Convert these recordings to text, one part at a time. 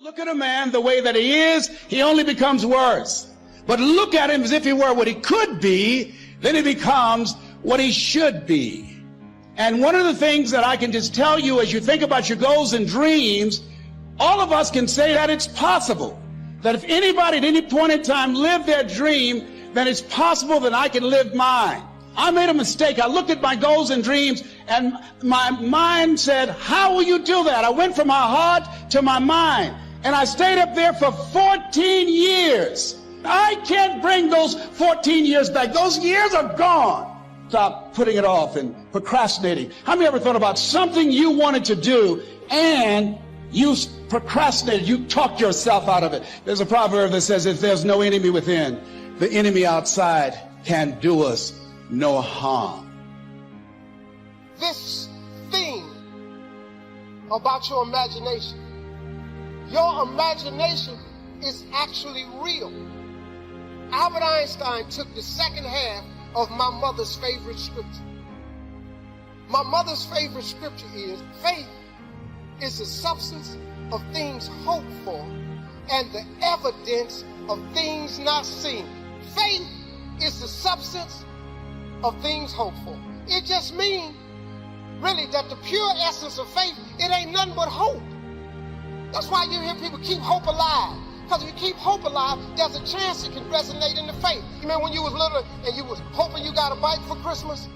Look at a man the way that he is, he only becomes worse. But look at him as if he were what he could be, then he becomes what he should be. And one of the things that I can just tell you as you think about your goals and dreams, all of us can say that it's possible. That if anybody at any point in time lived their dream, then it's possible that I can live mine. I made a mistake. I looked at my goals and dreams and my mind said, how will you do that? I went from my heart to my mind. And I stayed up there for 14 years. I can't bring those 14 years back. Those years are gone. Stop putting it off and procrastinating. How many ever thought about something you wanted to do and you procrastinated, you talked yourself out of it? There's a proverb that says, if there's no enemy within, the enemy outside can do us no harm. This thing about your imagination, your imagination is actually real. Albert Einstein took the second half of my mother's favorite scripture. My mother's favorite scripture is, faith is the substance of things hoped for and the evidence of things not seen. Faith is the substance of things hoped for. It just means, really, that the pure essence of faith, it ain't nothing but hope. That's why you hear people keep hope alive. Because if you keep hope alive, there's a chance it can resonate in the faith. You remember when you was little and you was hoping you got a bike for Christmas?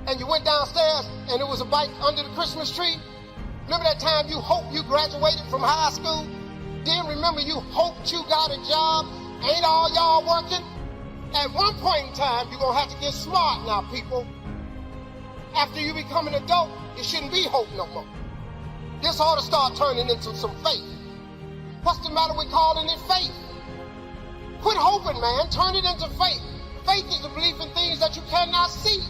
And you went downstairs and it was a bike under the Christmas tree? Remember that time you hoped you graduated from high school? Then remember you hoped you got a job? Ain't all y'all working? At one point in time, you're going to have to get smart now, people. After you become an adult, it shouldn't be hope no more. This ought to start turning into some faith. What's the matter with calling it faith? Quit hoping, man. Turn it into faith. Faith is the belief in things that you cannot see.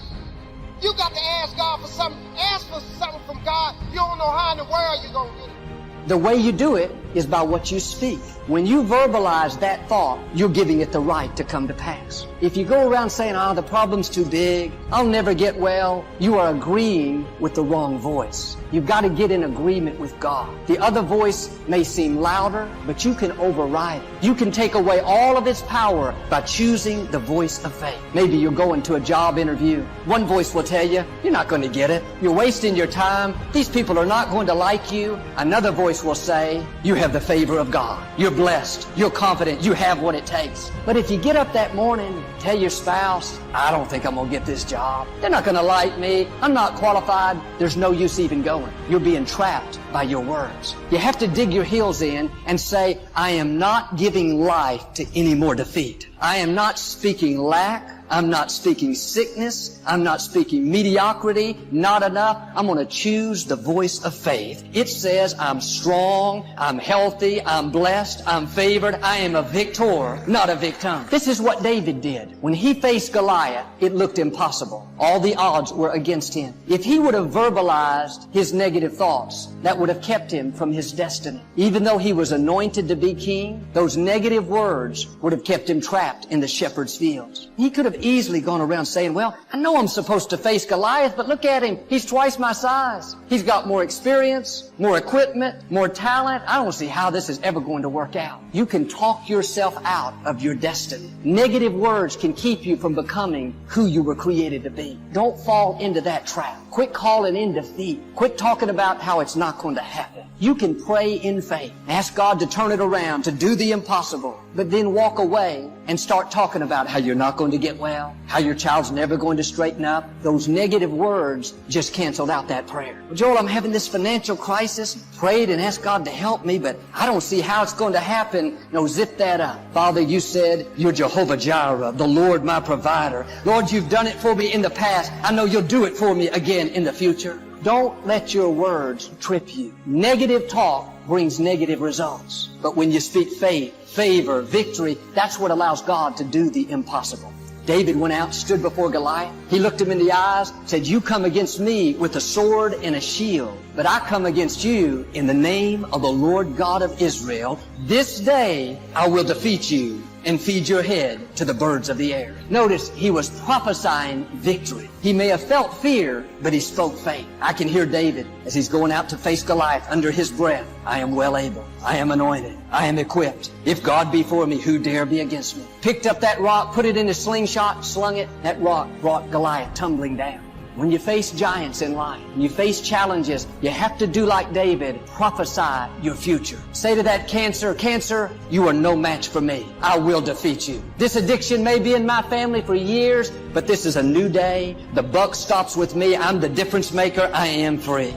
You got to ask God for something. Ask for something from God. You don't know how in the world you're going to get it. The way you do it is by what you speak. When you verbalize that thought, you're giving it the right to come to pass. If you go around saying, the problem's too big, I'll never get well, you are agreeing with the wrong voice. You've got to get in agreement with God. The other voice may seem louder, but you can override it. You can take away all of its power by choosing the voice of faith. Maybe you're going to a job interview. One voice will tell you, you're not going to get it. You're wasting your time. These people are not going to like you. Another voice will say, you have the favor of God. You're blessed. You're confident. You have what it takes. But if you get up that morning, tell your spouse, I don't think I'm going to get this job. They're not going to like me. I'm not qualified. There's no use even going. You're being trapped by your words. You have to dig your heels in and say, I am not giving life to any more defeat. I am not speaking lack. I'm not speaking sickness. I'm not speaking mediocrity, not enough. I'm going to choose the voice of faith. It says I'm strong, I'm healthy, I'm blessed, I'm favored, I am a victor, not a victim. This is what David did. When he faced Goliath, it looked impossible. All the odds were against him. If he would have verbalized his negative thoughts, that would have kept him from his destiny. Even though he was anointed to be king, those negative words would have kept him trapped in the shepherd's fields. He could have easily gone around saying, well, I know I'm supposed to face Goliath, but look at him. He's twice my size. He's got more experience, more equipment, more talent. I don't see how this is ever going to work out. You can talk yourself out of your destiny. Negative words can keep you from becoming who you were created to be. Don't fall into that trap. Quit calling in defeat. Quit talking about how it's not going to happen. You can pray in faith. Ask God to turn it around, to do the impossible, but then walk away and start talking about how you're not going to get well, how your child's never going to straighten up. Those negative words just canceled out that prayer. Well, Joel, I'm having this financial crisis. Prayed and asked God to help me, but I don't see how it's going to happen. No, zip that up. Father, you said you're Jehovah Jireh, the Lord my provider. Lord, you've done it for me in the past. I know you'll do it for me again in the future. Don't let your words trip you. Negative talk brings negative results. But when you speak faith, favor, victory, that's what allows God to do the impossible. David went out, stood before Goliath. He looked him in the eyes, said, you come against me with a sword and a shield, but I come against you in the name of the Lord God of Israel. This day I will defeat you and feed your head to the birds of the air. Notice he was prophesying victory. He may have felt fear, but he spoke faith. I can hear David as he's going out to face Goliath under his breath. I am well able. I am anointed. I am equipped. If God be for me, who dare be against me? Picked up that rock, put it in a slingshot, slung it. That rock brought Goliath tumbling down. When you face giants in life, when you face challenges, you have to do like David, prophesy your future. Say to that cancer, cancer, you are no match for me. I will defeat you. This addiction may be in my family for years, but this is a new day. The buck stops with me. I'm the difference maker. I am free.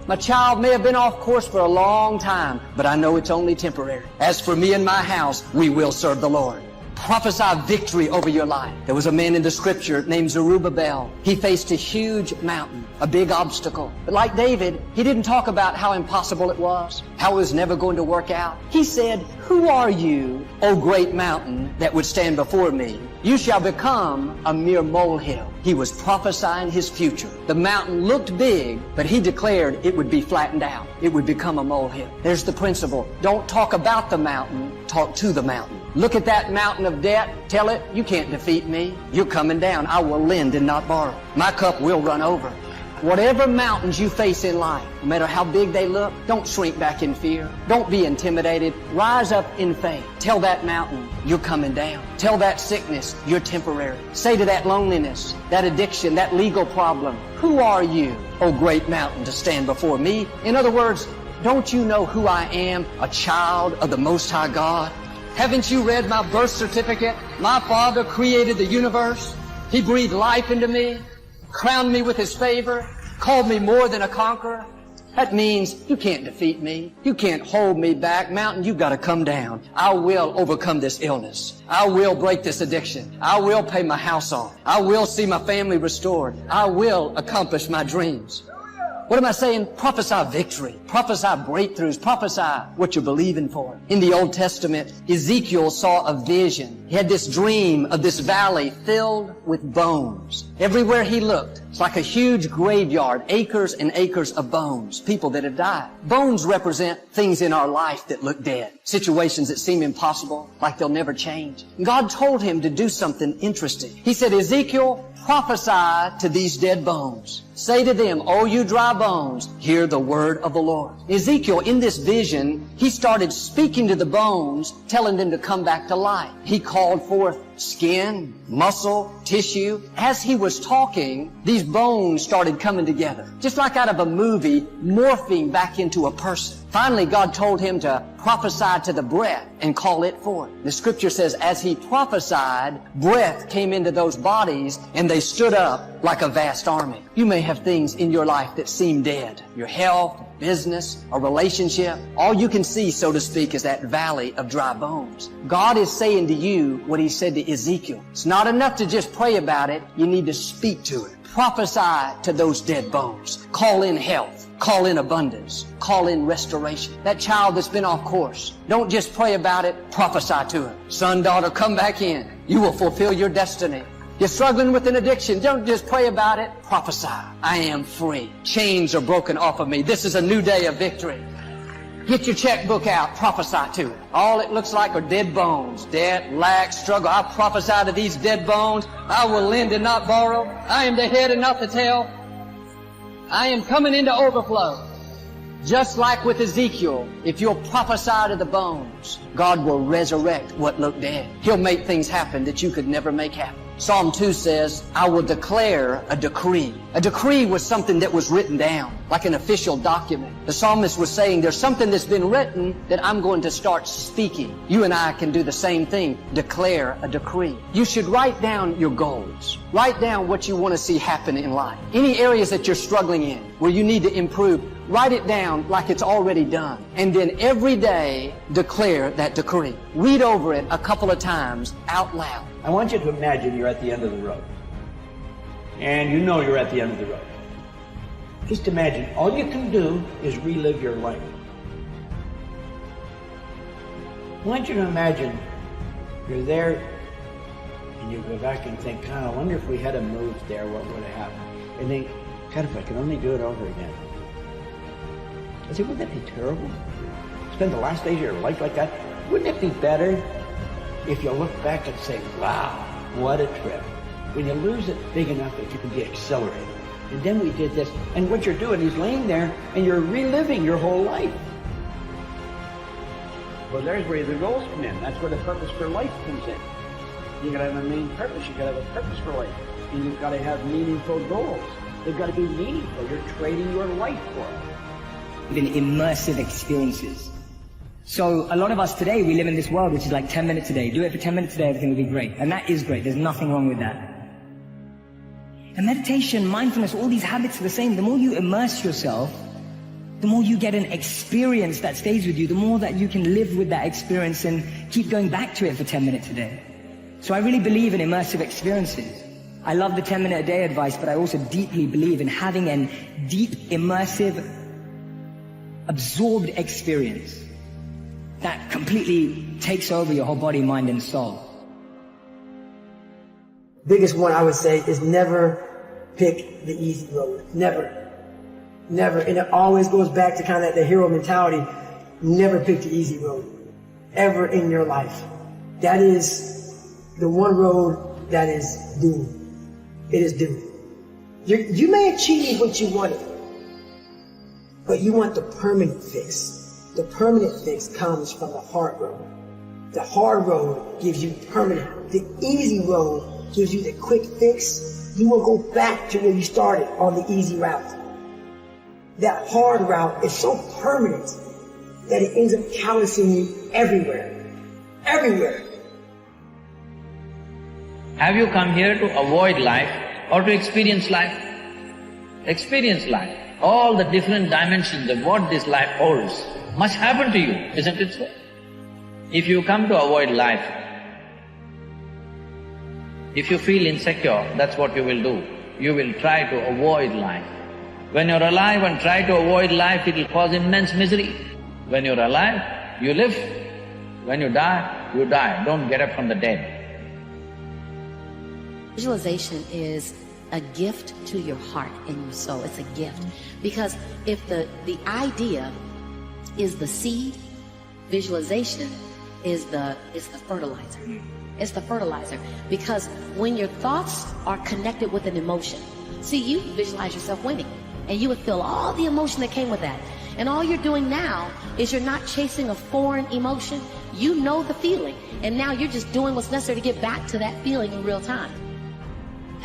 My child may have been off course for a long time, but I know it's only temporary. As for me and my house, we will serve the Lord. Prophesy victory over your life. There was a man in the scripture named Zerubbabel. He faced a huge mountain, a big obstacle. But like David, he didn't talk about how impossible it was, how it was never going to work out. He said, who are you, O great mountain, that would stand before me? You shall become a mere molehill. He was prophesying his future. The mountain looked big, but he declared it would be flattened out. It would become a molehill. There's the principle. Don't talk about the mountain, talk to the mountain. Look at that mountain of debt. Tell it, you can't defeat me. You're coming down. I will lend and not borrow. My cup will run over. Whatever mountains you face in life, no matter how big they look, don't shrink back in fear. Don't be intimidated. Rise up in faith. Tell that mountain, you're coming down. Tell that sickness, you're temporary. Say to that loneliness, that addiction, that legal problem, who are you, O great mountain, to stand before me? In other words, don't you know who I am, a child of the Most High God? Haven't you read my birth certificate? My Father created the universe. He breathed life into me, crowned me with His favor, called me more than a conqueror. That means you can't defeat me. You can't hold me back. Mountain, you've got to come down. I will overcome this illness. I will break this addiction. I will pay my house off. I will see my family restored. I will accomplish my dreams. What am I saying? Prophesy victory. Prophesy breakthroughs. Prophesy what you're believing for. In the Old Testament, Ezekiel saw a vision. He had this dream of this valley filled with bones. Everywhere he looked, it's like a huge graveyard, acres and acres of bones, people that have died. Bones represent things in our life that look dead, situations that seem impossible, like they'll never change. God told him to do something interesting. He said, Ezekiel, prophesy to these dead bones. Say to them, O you dry bones, hear the word of the Lord. Ezekiel, in this vision, he started speaking to the bones, telling them to come back to life. He called forth skin, muscle, tissue. As he was talking, these bones started coming together, just like out of a movie, morphing back into a person. Finally, God told him to prophesy to the breath and call it forth. The scripture says, as he prophesied, breath came into those bodies and they stood up like a vast army. You may have things in your life that seem dead. Your health, business, a relationship. All you can see, so to speak, is that valley of dry bones. God is saying to you what He said to Ezekiel. It's not enough to just pray about it. You need to speak to it. Prophesy to those dead bones. Call in health. Call in abundance. Call in restoration. That child that's been off course, don't just pray about it, prophesy to him. Son, daughter, come back in. You will fulfill your destiny. You're struggling with an addiction, don't just pray about it, prophesy. I am free. Chains are broken off of me. This is a new day of victory. Get your checkbook out, prophesy to it. All it looks like are dead bones. Debt, lack, struggle. I prophesy to these dead bones. I will lend and not borrow. I am the head and not the tail. I am coming into overflow. Just like with Ezekiel, if you'll prophesy to the bones, God will resurrect what looked dead. He'll make things happen that you could never make happen. Psalm 2 says, I will declare a decree. A decree was something that was written down, like an official document. The psalmist was saying, there's something that's been written that I'm going to start speaking. You and I can do the same thing, declare a decree. You should write down your goals. Write down what you want to see happen in life. Any areas that you're struggling in, where you need to improve, write it down like it's already done. And then every day, declare that decree. Read over it a couple of times out loud. I want you to imagine you're at the end of the road. And you know you're at the end of the road. Just imagine, all you can do is relive your life. I want you to imagine you're there and you go back and think, God, I wonder if we had moved there, what would have happened? And think, God, if I could only do it over again. I said, wouldn't that be terrible? Spend the last days of your life like that? Wouldn't it be better if you look back and say, wow, what a trip. When you lose it big enough that you can be accelerated. And then we did this, and what you're doing is laying there and you're reliving your whole life. Well, there's where the goals come in. That's where the purpose for life comes in. You gotta have a main purpose. You gotta have a purpose for life. And you've gotta have meaningful goals. They've gotta be meaningful. You're trading your life for it. In immersive experiences. So a lot of us today, we live in this world which is like 10 minutes a day. Do it for 10 minutes a day, everything will be great. And that is great. There's nothing wrong with that. And meditation, mindfulness, all these habits are the same. The more you immerse yourself, the more you get an experience that stays with you, the more that you can live with that experience and keep going back to it for 10 minutes a day. So I really believe in immersive experiences. I love the 10-minute-a-day advice, but I also deeply believe in having a deep, immersive, absorbed experience that completely takes over your whole body, mind, and soul. Biggest one I would say is never pick the easy road. Never. Never. And it always goes back to kind of the hero mentality. Never pick the easy road. Ever in your life. That is the one road that is doomed. It is doomed. You may achieve what you wanted, but you want the permanent fix. The permanent fix comes from the hard road. The hard road gives you permanent. The easy road gives you the quick fix. You will go back to where you started on the easy route. That hard route is so permanent that it ends up callousing you everywhere. Everywhere. Have you come here to avoid life or to experience life? Experience life. All the different dimensions of what this life holds must happen to you, isn't it so? If you come to avoid life, if you feel insecure, that's what you will do. You will try to avoid life. When you're alive and try to avoid life, it will cause immense misery. When you're alive, you live. When you die, you die. Don't get up from the dead. Visualization is a gift to your heart and your soul. It's a gift. Because if the idea is the seed, visualization is the fertilizer. It's the fertilizer. Because when your thoughts are connected with an emotion, see, you visualize yourself winning, and you would feel all the emotion that came with that. And all you're doing now is you're not chasing a foreign emotion. You know the feeling, and now you're just doing what's necessary to get back to that feeling in real time.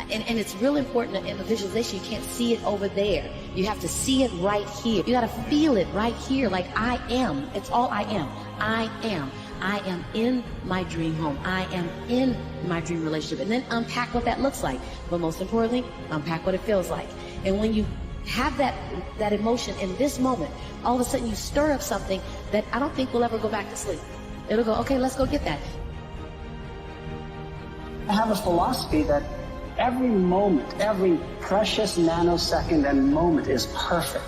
And it's real important in the visualization. You can't see it over there. You have to see it right here. You got to feel it right here, like I am. It's all I am. I am. I am in my dream home. I am in my dream relationship. And then unpack what that looks like. But most importantly, unpack what it feels like. And when you have that emotion in this moment, all of a sudden you stir up something that I don't think will ever go back to sleep. It'll go, okay, let's go get that. I have a philosophy that every moment, every precious nanosecond and moment is perfect.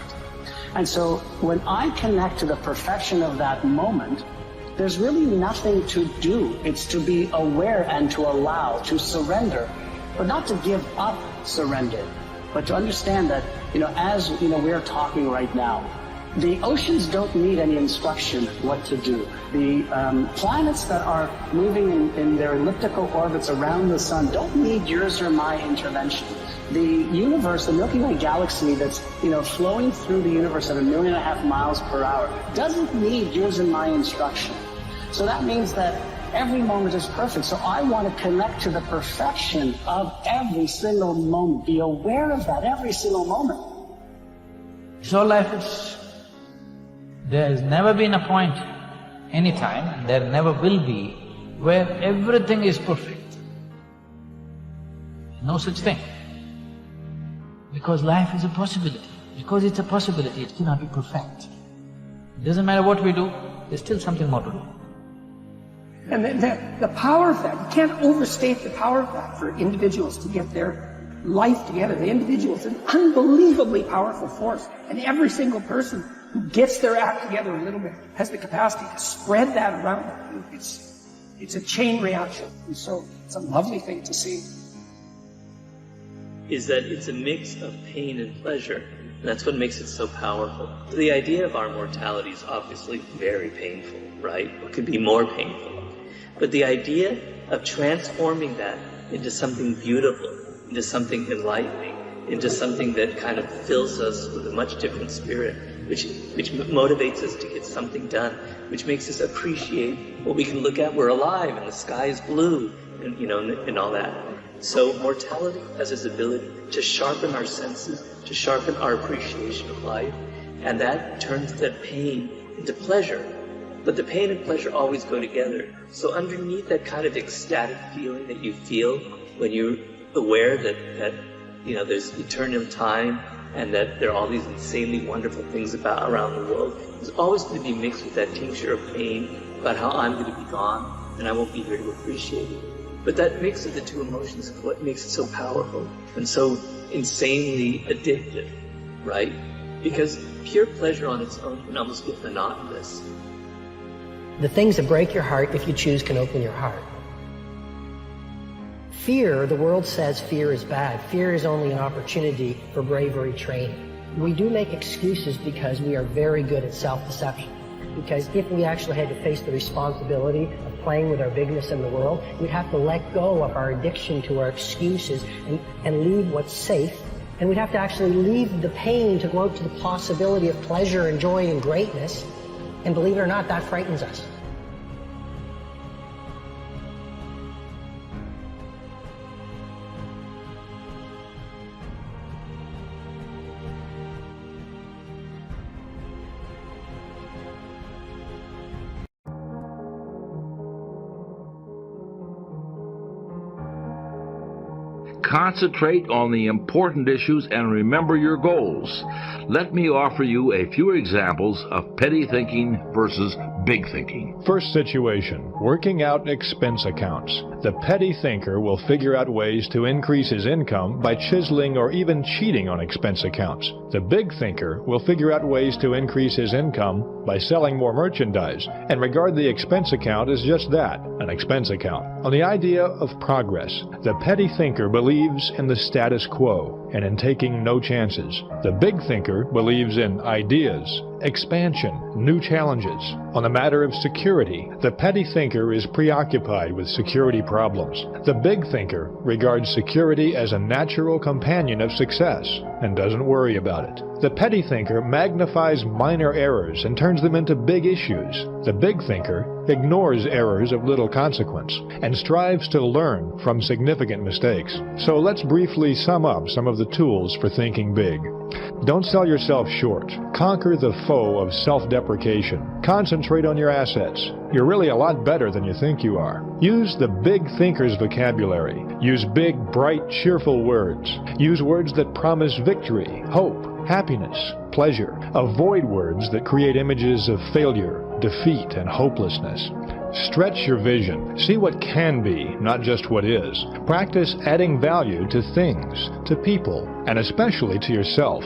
And so when I connect to the perfection of that moment, there's really nothing to do. It's to be aware and to allow, to surrender, but not to give up surrender, but to understand that, as we're talking right now, the oceans don't need any instruction what to do. The planets that are moving in their elliptical orbits around the sun don't need yours or my intervention. The universe, the Milky Way galaxy that's flowing through the universe at 1.5 million miles per hour doesn't need yours and my instruction. So that means that every moment is perfect. So I want to connect to the perfection of every single moment. Be aware of that every single moment. So life is… There has never been a point, any time, there never will be, where everything is perfect. No such thing. Because life is a possibility. Because it's a possibility, it cannot be perfect. It doesn't matter what we do, there's still something more to do. And the power of that, you can't overstate the power of that for individuals to get their life together. The individual is an unbelievably powerful force, and every single person who gets their act together a little bit has the capacity to spread that around. It's a chain reaction, and so it's a lovely thing to see. Is that it's a mix of pain and pleasure. And that's what makes it so powerful. The idea of our mortality is obviously very painful, right? It could be more painful. But the idea of transforming that into something beautiful, into something enlightening, into something that kind of fills us with a much different spirit, which motivates us to get something done, which makes us appreciate what we can look at. We're alive and the sky is blue, and and all that. So mortality has this ability to sharpen our senses, to sharpen our appreciation of life, and that turns that pain into pleasure. But the pain and pleasure always go together. So underneath that kind of ecstatic feeling that you feel when you're aware that there's eternal time and that there are all these insanely wonderful things around the world, there's always going to be mixed with that tincture of pain about how I'm going to be gone and I won't be here to appreciate it. But that mix of the two emotions is what makes it so powerful and so insanely addictive, right? Because pure pleasure on its own can almost get monotonous. The things that break your heart, if you choose, can open your heart. Fear, the world says fear is bad. Fear is only an opportunity for bravery training. We do make excuses because we are very good at self-deception. Because if we actually had to face the responsibility of playing with our bigness in the world, we'd have to let go of our addiction to our excuses and leave what's safe. And we'd have to actually leave the pain to go out to the possibility of pleasure and joy and greatness. And believe it or not, that frightens us. Concentrate on the important issues and remember your goals. Let me offer you a few examples of petty thinking versus big thinking. First situation, working out expense accounts. The petty thinker will figure out ways to increase his income by chiseling or even cheating on expense accounts. The big thinker will figure out ways to increase his income by selling more merchandise and regard the expense account as just that, an expense account. On the idea of progress, the petty thinker believes in the status quo and in taking no chances. The big thinker believes in ideas, expansion, new challenges. On the matter of security, the petty thinker is preoccupied with security problems. The big thinker regards security as a natural companion of success and doesn't worry about it. The petty thinker magnifies minor errors and turns them into big issues. The big thinker ignores errors of little consequence and strives to learn from significant mistakes. So let's briefly sum up some of the tools for thinking big. Don't sell yourself short. Conquer the foe of self-deprecation. Concentrate on your assets. You're really a lot better than you think you are. Use the big thinker's vocabulary. Use big, bright, cheerful words. Use words that promise victory, hope, happiness, pleasure. Avoid words that create images of failure, defeat, and hopelessness. Stretch your vision. See what can be, not just what is. Practice adding value to things, to people, and especially to yourself.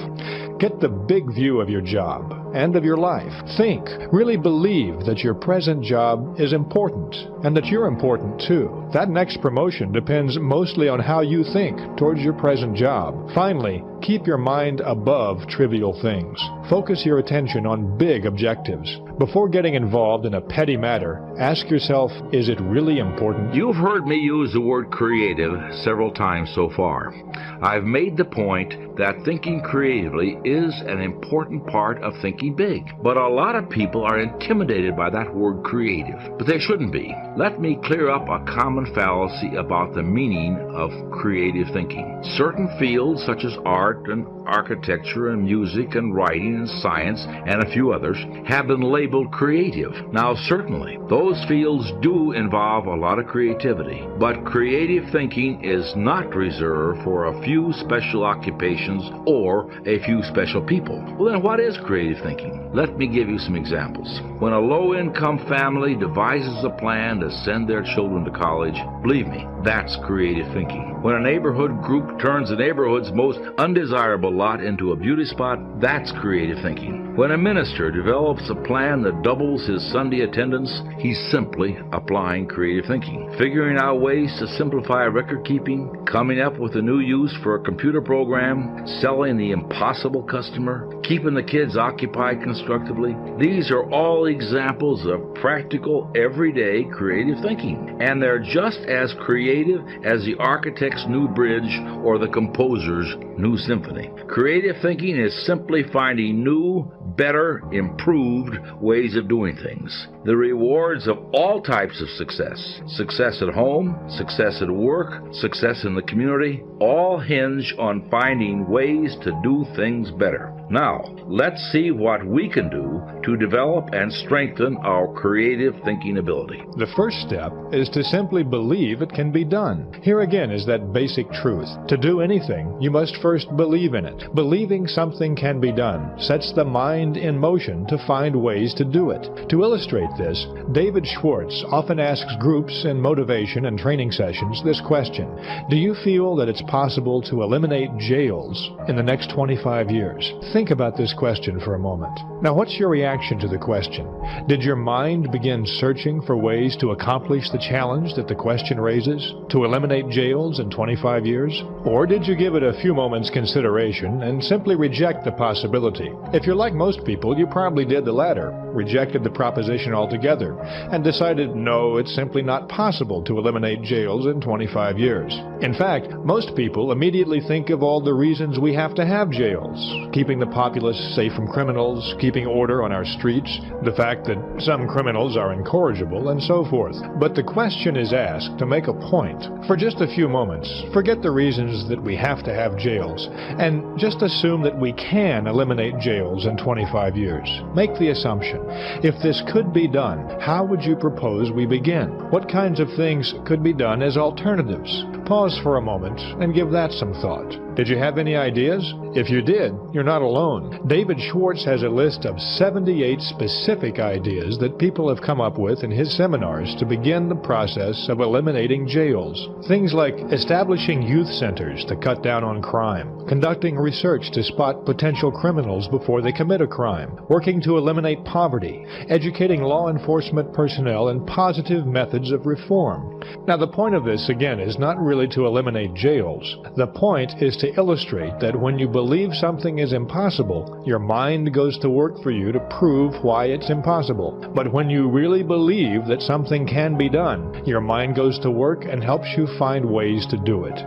Get the big view of your job and of your life. Think, really believe that your present job is important and that you're important too. That next promotion depends mostly on how you think towards your present job. Finally, keep your mind above trivial things. Focus your attention on big objectives. Before getting involved in a petty matter, ask yourself, is it really important? You've heard me use the word creative several times so far. I've made the point that thinking creatively is an important part of thinking big. But a lot of people are intimidated by that word creative. But they shouldn't be. Let me clear up a common fallacy about the meaning of creative thinking. Certain fields such as art and architecture and music and writing and science and a few others have been labeled creative. Now certainly, those fields do involve a lot of creativity, but creative thinking is not reserved for a few special occupations or a few special people. Well then what is creative thinking? Let me give you some examples. When a low-income family devises a plan to send their children to college, believe me, that's creative thinking. When a neighborhood group turns the neighborhood's most undesirable lot into a beauty spot, that's creative thinking. When a minister develops a plan that doubles his Sunday attendance, he's simply applying creative thinking, figuring out ways to simplify record keeping, coming up with a new use for a computer program, selling the impossible customer, keeping the kids occupied constructively. These are all examples of practical, everyday creative thinking, and they're just as creative as the architect's new bridge or the composer's new symphony. Creative thinking is simply finding new, better, improved ways of doing things. The rewards of all types of success at home, success at work, success in the community, all hinge on finding ways to do things better. Now, let's see what we can do to develop and strengthen our creative thinking ability. The first step is to simply believe it can be done. Here again is that basic truth. To do anything, you must first believe in it. Believing something can be done sets the mind in motion to find ways to do it. To illustrate this, David Schwartz often asks groups in motivation and training sessions this question: do you feel that it's possible to eliminate jails in the next 25 years? Think about this question for a moment. Now, what's your reaction to the question? Did your mind begin searching for ways to accomplish the challenge that the question raises, to eliminate jails in 25 years? Or did you give it a few moments consideration and simply reject the possibility? If you're like most people, you probably did the latter, rejected the proposition altogether, and decided, no, it's simply not possible to eliminate jails in 25 years. In fact, most people immediately think of all the reasons we have to have jails: keeping the populace safe from criminals, keeping order on our streets, the fact that some criminals are incorrigible, and so forth. But the question is asked to make a point. For just a few moments, forget the reasons that we have to have jails, and just assume that we can eliminate jails in 25 years. Make the assumption. If this could be done, how would you propose we begin? What kinds of things could be done as alternatives? Pause for a moment and give that some thought. Did you have any ideas? If you did, you're not alone. David Schwartz has a list of 78 specific ideas that people have come up with in his seminars to begin the process of eliminating jails. Things like establishing youth centers to cut down on crime, conducting research to spot potential criminals before they commit a crime, working to eliminate poverty, educating law enforcement personnel in positive methods of reform. Now, the point of this, again, is not really to eliminate jails. The point is to illustrate that when you believe something is impossible, your mind goes to work for you to prove why it's impossible. But when you really believe that something can be done, your mind goes to work and helps you find ways to do it.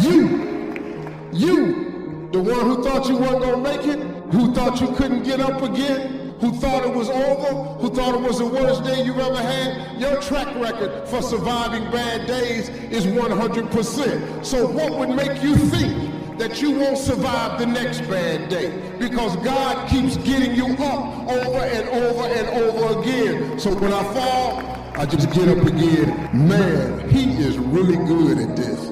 You, the one who thought you weren't going to make it, who thought you couldn't get up again, who thought it was over, who thought it was the worst day you've ever had, your track record for surviving bad days is 100%. So what would make you think that you won't survive the next bad day? Because God keeps getting you up over and over and over again. So when I fall, I just get up again. Man, he is really good at this.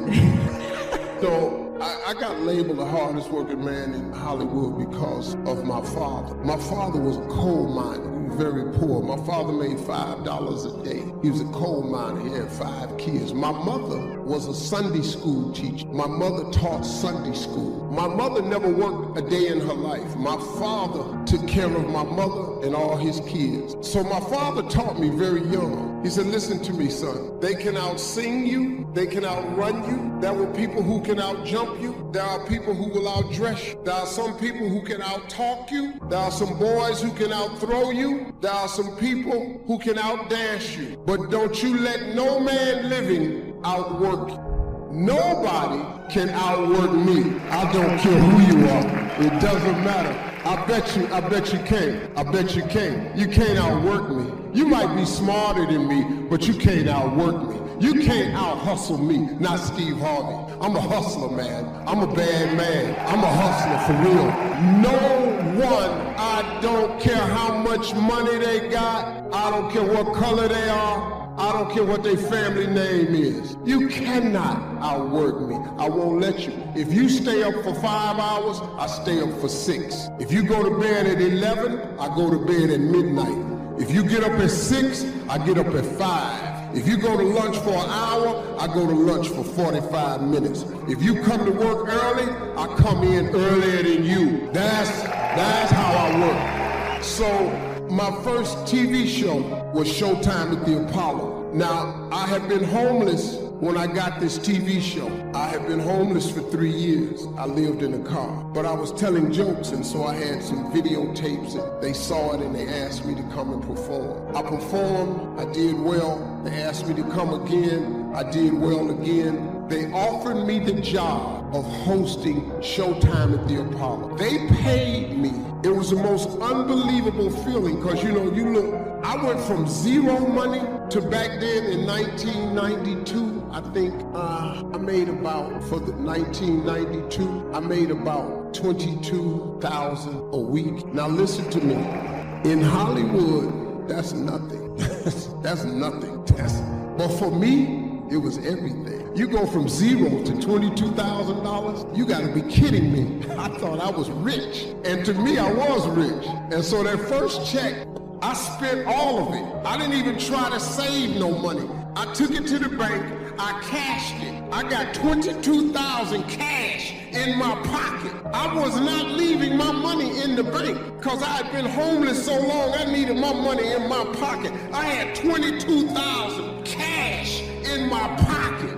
So I got labeled the hardest working man in Hollywood because of my father. My father was a coal miner. He was very poor. My father made $5 a day. He was a coal miner. He had 5 kids. My mother was a Sunday school teacher. My mother taught Sunday school. My mother never worked a day in her life. My father took care of my mother and all his kids. So my father taught me very young. He said, listen to me, son. They can out-sing you. They can outrun you. There were people who can out-jump you. There are people who will outdress you. There are some people who can out-talk you. There are some boys who can out-throw you. There are some people who can out-dance you. But don't you let no man living outwork you. Nobody can outwork me. I don't care who you are. It doesn't matter. I bet you can't. I bet you can't. You can't outwork me. You might be smarter than me, but you can't outwork me. You can't out-hustle me, not Steve Harvey. I'm a hustler, man. I'm a bad man. I'm a hustler for real. No one, I don't care how much money they got. I don't care what color they are. I don't care what their family name is. You cannot outwork me. I won't let you. If you stay up for 5 hours, I stay up for 6. If you go to bed at 11, I go to bed at midnight. If you get up at 6, I get up at 5. If you go to lunch for an hour, I go to lunch for 45 minutes. If you come to work early, I come in earlier than you. That's how I work. So my first TV show was Showtime at the Apollo. Now, I have been homeless when I got this TV show. I have been homeless for 3 years. I lived in a car. But I was telling jokes, and so I had some videotapes, and they saw it, and they asked me to come and perform. I performed. I did well. They asked me to come again. I did well again. They offered me the job of hosting Showtime at the Apollo. They paid me. It was the most unbelievable feeling, because, you know, you look, I went from zero money to back then in 1992, I think I made about, for the 1992, I made about $22,000 a week. Now listen to me, in Hollywood, that's nothing. That's nothing. But for me, it was everything. You go from zero to $22,000, you gotta be kidding me. I thought I was rich. And to me, I was rich. And so that first check, I spent all of it. I didn't even try to save no money. I took it to the bank, I cashed it. I got $22,000 cash in my pocket. I was not leaving my money in the bank because I had been homeless so long, I needed my money in my pocket. I had $22,000 cash in my pocket.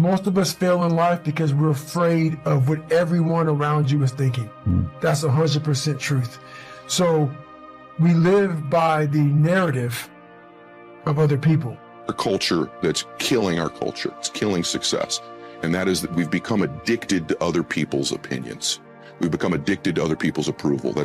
Most of us fail in life because we're afraid of what everyone around you is thinking. That's 100% truth. So we live by the narrative of other people. A culture that's killing our culture. It's killing success. And that is that we've become addicted to other people's opinions. We've become addicted to other people's approval.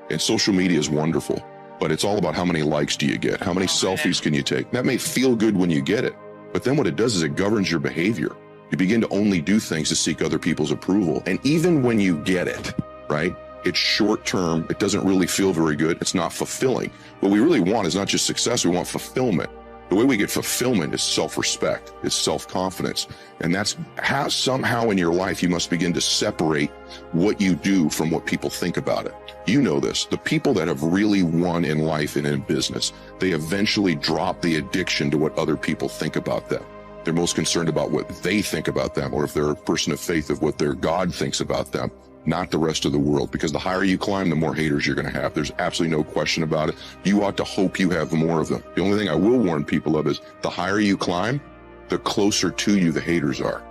And social media is wonderful, but it's all about how many likes do you get? How many selfies can you take? That may feel good when you get it, but then what it does is it governs your behavior. You begin to only do things to seek other people's approval. And even when you get it, right? It's short term. It doesn't really feel very good. It's not fulfilling. What we really want is not just success. We want fulfillment. The way we get fulfillment is self-respect, is self-confidence. And that's how somehow in your life you must begin to separate what you do from what people think about it. You know this. The people that have really won in life and in business, they eventually drop the addiction to what other people think about them. They're most concerned about what they think about them, or if they're a person of faith, of what their God thinks about them, not the rest of the world. Because the higher you climb, the more haters you're going to have. There's absolutely no question about it. You ought to hope you have more of them. The only thing I will warn people of is the higher you climb, the closer to you the haters are.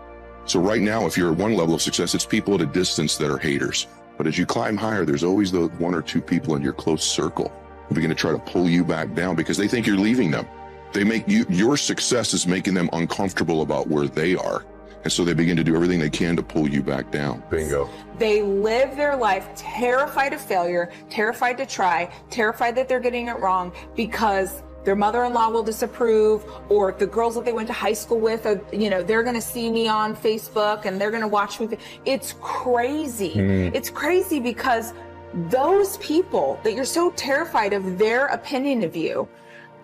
So right now, if you're at one level of success, it's people at a distance that are haters. But as you climb higher, there's always the one or two people in your close circle who begin to try to pull you back down because they think you're leaving them. They make your success is making them uncomfortable about where they are. And so they begin to do everything they can to pull you back down. Bingo. They live their life terrified of failure, terrified to try, terrified that they're getting it wrong because their mother-in-law will disapprove, or the girls that they went to high school with, are, they're going to see me on Facebook and they're going to watch me. It's crazy. It's crazy because those people that you're so terrified of their opinion of you,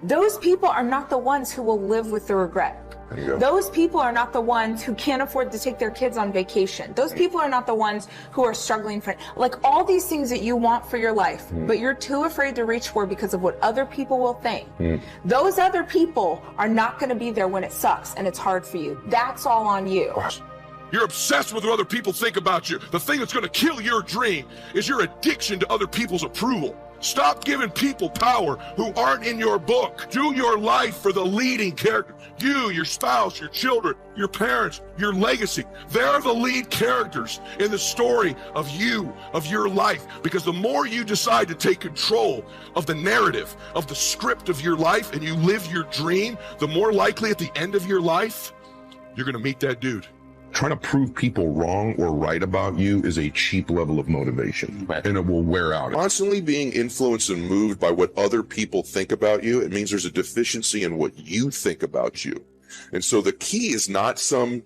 those people are not the ones who will live with the regret. Those people are not the ones who can't afford to take their kids on vacation. Those people are not the ones who are struggling for, like, all these things that you want for your life, but you're too afraid to reach for because of what other people will think. Those other people are not going to be there when it sucks and it's hard for you. That's all on you. You're obsessed with what other people think about you. The thing that's going to kill your dream is your addiction to other people's approval. Stop giving people power who aren't in your book. Do your life for the leading character. You, your spouse, your children, your parents, your legacy. They're the lead characters in the story of you, of your life. Because the more you decide to take control of the narrative, of the script of your life, and you live your dream, the more likely at the end of your life, you're going to meet that dude. Trying to prove people wrong or right about you is a cheap level of motivation, and it will wear out. Constantly being influenced and moved by what other people think about you, it means there's a deficiency in what you think about you. And so the key is not some,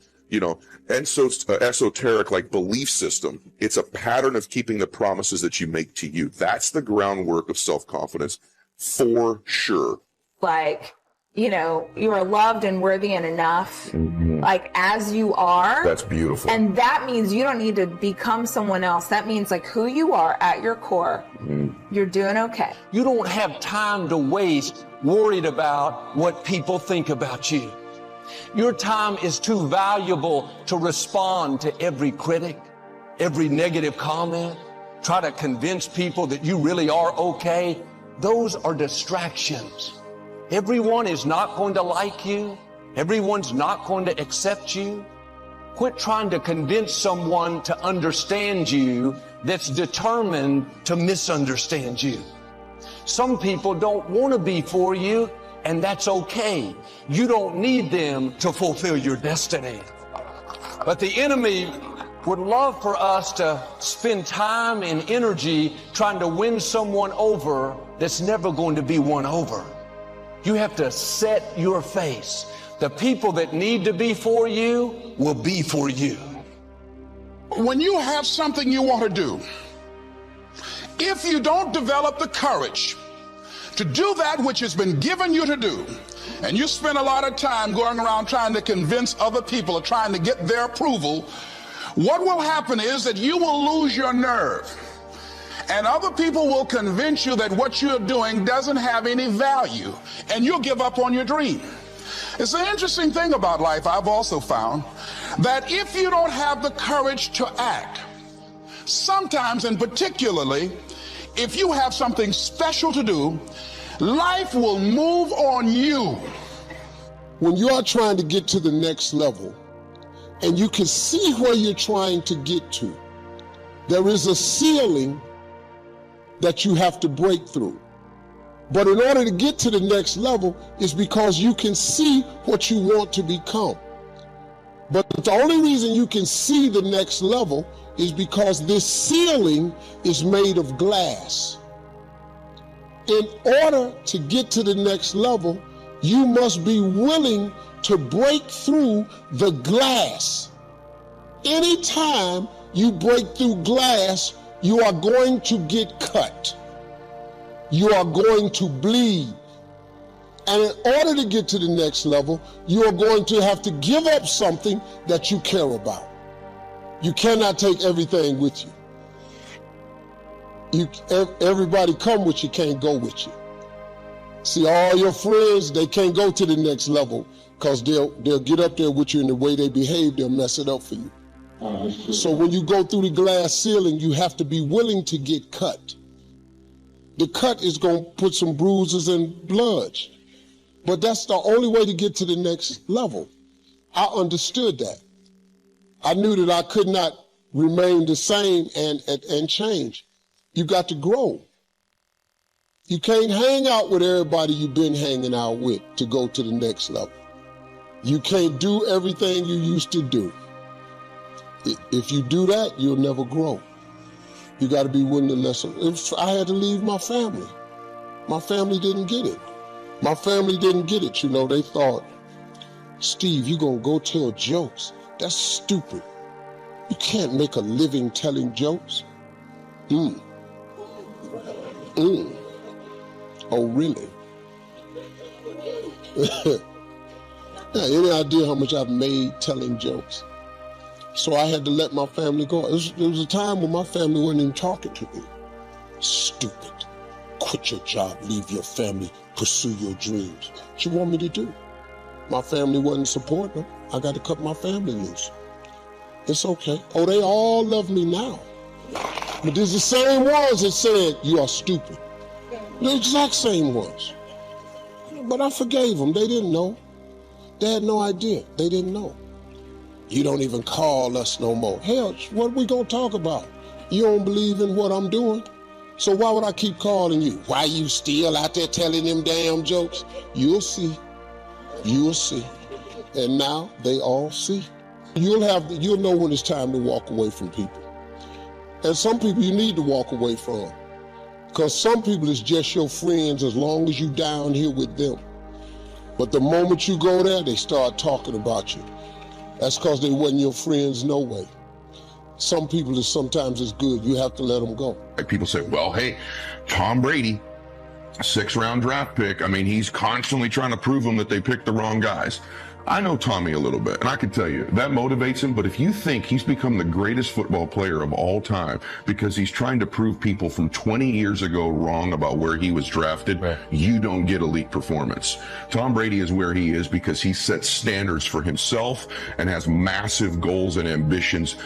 esoteric like belief system. It's a pattern of keeping the promises that you make to you. That's the groundwork of self-confidence for sure. Like, you are loved and worthy and enough, like as you are. That's beautiful. And that means you don't need to become someone else. That means like who you are at your core, you're doing okay. You don't have time to waste worried about what people think about you. Your time is too valuable to respond to every critic, every negative comment, try to convince people that you really are okay. Those are distractions. Everyone is not going to like you. Everyone's not going to accept you. Quit trying to convince someone to understand you that's determined to misunderstand you. Some people don't want to be for you, and that's okay. You don't need them to fulfill your destiny. But the enemy would love for us to spend time and energy trying to win someone over that's never going to be won over. You have to set your face. The people that need to be for you will be for you. When you have something you want to do, if you don't develop the courage to do that which has been given you to do, and you spend a lot of time going around trying to convince other people or trying to get their approval, what will happen is that you will lose your nerve. And other people will convince you that what you're doing doesn't have any value, and you'll give up on your dream. It's an interesting thing about life, I've also found, that if you don't have the courage to act, sometimes and particularly if you have something special to do, life will move on you. When you are trying to get to the next level, and you can see where you're trying to get to, there is a ceiling that you have to break through. But in order to get to the next level, is because you can see what you want to become. But the only reason you can see the next level is because this ceiling is made of glass. In order to get to the next level, you must be willing to break through the glass. Anytime you break through glass, you are going to get cut. You are going to bleed. And in order to get to the next level, you are going to have to give up something that you care about. You cannot take everything with you. Everybody come with you can't go with you. See, all your friends, they can't go to the next level because they'll get up there with you, and the way they behave, they'll mess it up for you. So when you go through the glass ceiling, you have to be willing to get cut. The cut is going to put some bruises and blood, but that's the only way to get to the next level. I understood that. I knew that I could not remain the same and change. You got to grow. You can't hang out with everybody you've been hanging out with to go to the next level. You can't do everything you used to do. If you do that, you'll never grow. You got to be willing to listen. I had to leave my family. My family didn't get it. My family didn't get it. You know, they thought, Steve, you're going to go tell jokes. That's stupid. You can't make a living telling jokes. Oh, really? Any idea how much I've made telling jokes? So I had to let my family go. There was a time when my family wasn't even talking to me. Stupid. Quit your job, leave your family, pursue your dreams. What you want me to do? My family wasn't supporting them. I got to cut my family loose. It's okay. Oh, they all love me now. But there's the same ones that said, you are stupid. The exact same ones. But I forgave them. They didn't know. They had no idea. They didn't know. You don't even call us no more. Hell, what are we gonna talk about? You don't believe in what I'm doing? So why would I keep calling you? Why you still out there telling them damn jokes? You'll see. You'll see. And now they all see. You'll know when it's time to walk away from people. And some people you need to walk away from. Because some people is just your friends as long as you down here with them. But the moment you go there, they start talking about you. That's because they wasn't your friends no way. Some people is sometimes as good. You have to let them go. People say, well, hey, Tom Brady, 6th-round draft pick. I mean, he's constantly trying to prove them that they picked the wrong guys. I know Tommy a little bit, and I can tell you, that motivates him, but if you think he's become the greatest football player of all time because he's trying to prove people from 20 years ago wrong about where he was drafted, you don't get elite performance. Tom Brady is where he is because he sets standards for himself and has massive goals and ambitions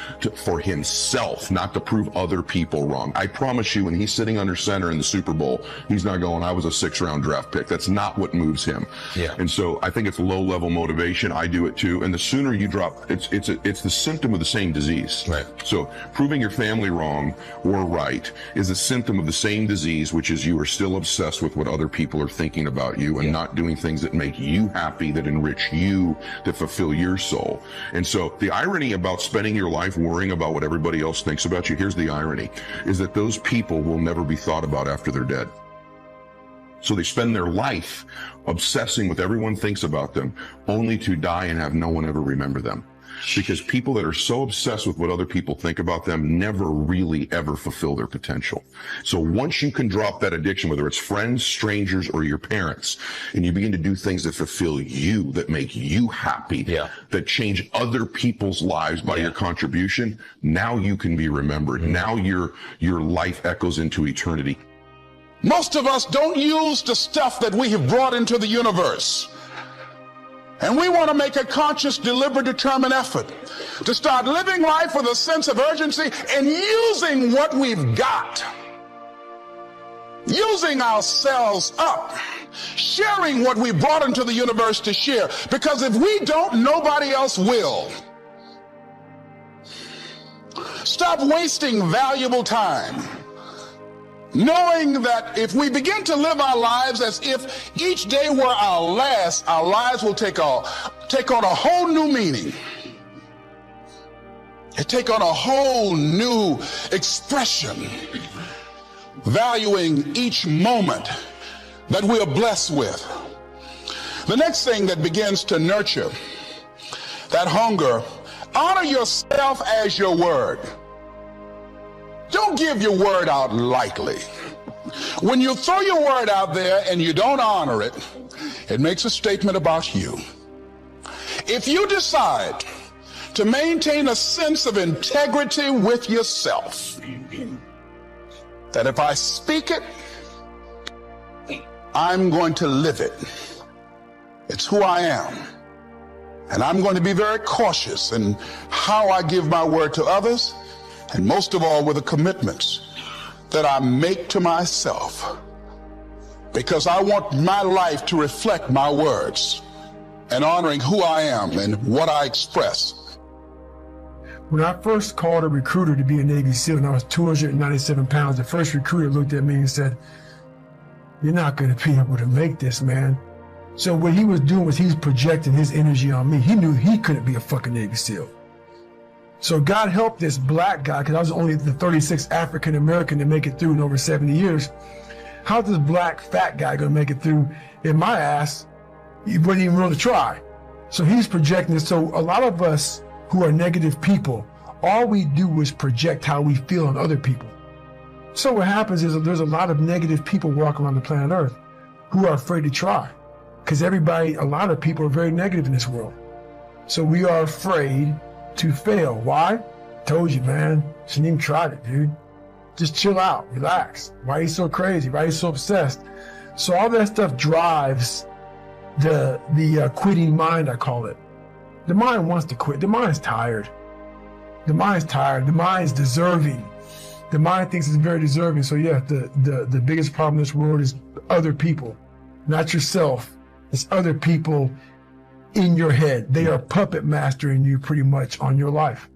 for himself, not to prove other people wrong. I promise you, when he's sitting under center in the Super Bowl, he's not going, I was a 6th-round draft pick. That's not what moves him. Yeah. And so I think it's low-level motivation. I do it too. And the sooner you drop, it's the symptom of the same disease. Right. So proving your family wrong or right is a symptom of the same disease, which is you are still obsessed with what other people are thinking about you and not doing things that make you happy, that enrich you, that fulfill your soul. And so the irony about spending your life worrying about what everybody else thinks about you, here's the irony, is that those people will never be thought about after they're dead. So they spend their life obsessing with what everyone thinks about them, only to die and have no one ever remember them. Because people that are so obsessed with what other people think about them never really ever fulfill their potential. So once you can drop that addiction, whether it's friends, strangers, or your parents, and you begin to do things that fulfill you, that make you happy, that change other people's lives by your contribution, now you can be remembered. Now your life echoes into eternity. Most of us don't use the stuff that we have brought into the universe. And we want to make a conscious, deliberate, determined effort to start living life with a sense of urgency and using what we've got. Using ourselves up. Sharing what we brought into the universe to share. Because if we don't, nobody else will. Stop wasting valuable time, knowing that if we begin to live our lives as if each day were our last, our lives will take on a whole new meaning. It take on a whole new expression, valuing each moment that we are blessed with. The next thing that begins to nurture that hunger, honor yourself as your word. Don't give your word out lightly. When you throw your word out there and you don't honor it, it makes a statement about you. If you decide to maintain a sense of integrity with yourself, that if I speak it, I'm going to live it. It's who I am. And I'm going to be very cautious in how I give my word to others, and most of all with the commitments that I make to myself, because I want my life to reflect my words and honoring who I am and what I express. When I first called a recruiter to be a Navy SEAL and I was 297 pounds, the first recruiter looked at me and said, "You're not going to be able to make this, man." So what he was doing was he was projecting his energy on me. He knew he couldn't be a fucking Navy SEAL. So God helped this black guy, because I was only the 36th African American to make it through in over 70 years. How's this black fat guy going to make it through in my ass? He wasn't even willing to try. So he's projecting this. So a lot of us who are negative people, all we do is project how we feel on other people. So what happens is there's a lot of negative people walking around the planet Earth who are afraid to try, because a lot of people are very negative in this world. So we are afraid to fail. Why? Told you, man. Shouldn't even try it, dude. Just chill out, relax. Why are you so crazy? Why are you so obsessed? So all that stuff drives the quitting mind, I call it. The mind wants to quit. The mind's tired. The mind's tired. The mind's deserving. The mind thinks it's very deserving. So yeah, the biggest problem in this world is other people, not yourself. It's other people in your head. They are puppet mastering you pretty much on your life.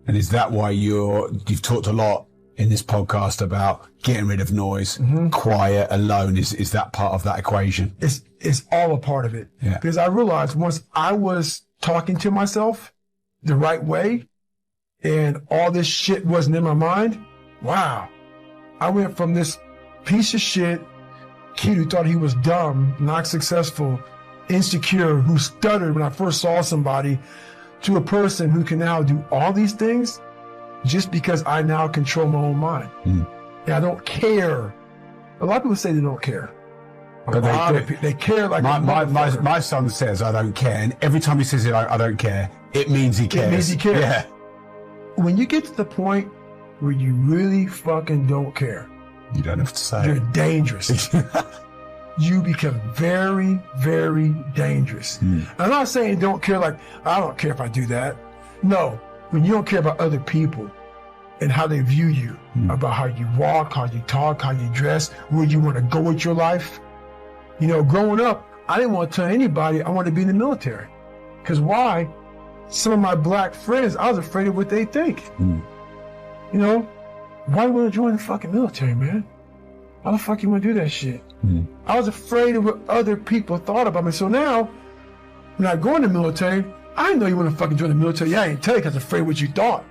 And is that why you've talked a lot in this podcast about getting rid of noise, quiet, alone? Is that part of that equation? It's all a part of it. Yeah. Because I realized once I was talking to myself the right way and all this shit wasn't in my mind, wow. I went from this piece of shit kid who thought he was dumb, not successful, insecure, who stuttered when I first saw somebody, to a person who can now do all these things just because I now control my own mind. And I don't care. A lot of people say they don't care. But they care like my son says, "I don't care." And every time he says it, I don't care, it means he cares. It means he cares. Yeah. When you get to the point where you really fucking don't care, you don't have to say you're it. Dangerous. You become very, very dangerous. I'm not saying don't care like, I don't care if I do that. No, when you don't care about other people and how they view you, about how you walk, how you talk, how you dress, where you want to go with your life. You know, growing up, I didn't want to tell anybody I wanted to be in the military. Because why? Some of my black friends, I was afraid of what they think. You know, why do you want to join the fucking military, man? How the fuck you want to do that shit? I was afraid of what other people thought about me. So now, when I go in the military, I didn't know you want to fucking join the military. Yeah, I didn't tell you because I was afraid of what you thought.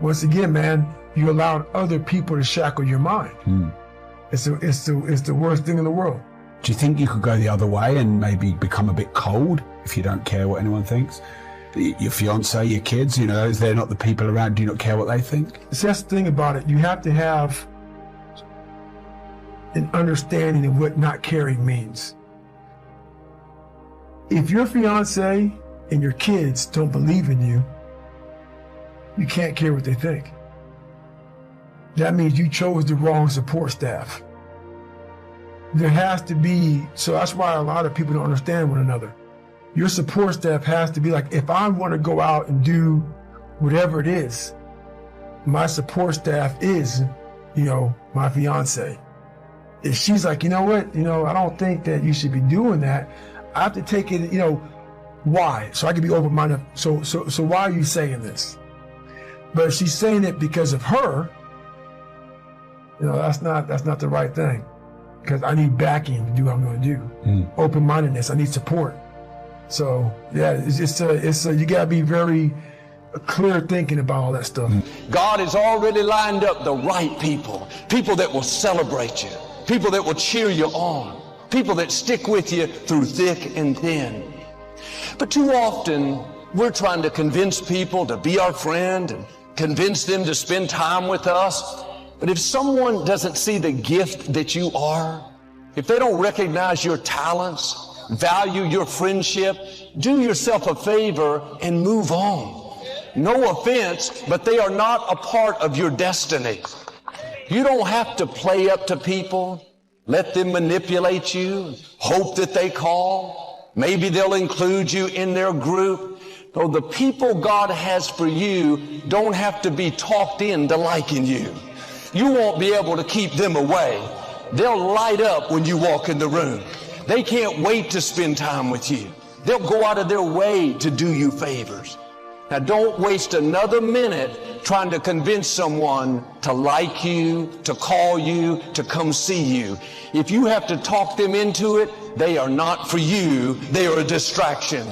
Once again, man, you allowed other people to shackle your mind. It's the worst thing in the world. Do you think you could go the other way and maybe become a bit cold if you don't care what anyone thinks? Your fiance, your kids, you know, they're not the people around, do you not care what they think? See, that's the thing about it. You have to have an understanding of what not caring means. If your fiance and your kids don't believe in you, you can't care what they think. That means you chose the wrong support staff. There has to be, so that's why a lot of people don't understand one another. Your support staff has to be like, if I want to go out and do whatever it is, my support staff is, you know, my fiance. If she's like, you know what, you know, I don't think that you should be doing that, I have to take it, you know, why? So I can be open-minded. So why are you saying this? But if she's saying it because of her, you know, that's not the right thing. Because I need backing to do what I'm going to do. Open-mindedness. I need support. So yeah, it's you got to be very clear thinking about all that stuff. God has already lined up the right people. People that will celebrate you. People that will cheer you on. People that stick with you through thick and thin. But too often, we're trying to convince people to be our friend and convince them to spend time with us. But if someone doesn't see the gift that you are, if they don't recognize your talents, value your friendship, do yourself a favor and move on. No offense, but they are not a part of your destiny. You don't have to play up to people, let them manipulate you, hope that they call. Maybe they'll include you in their group. Though the people God has for you don't have to be talked into liking you. You won't be able to keep them away. They'll light up when you walk in the room. They can't wait to spend time with you. They'll go out of their way to do you favors. Now don't waste another minute trying to convince someone to like you, to call you, to come see you. If you have to talk them into it, they are not for you. They are a distraction.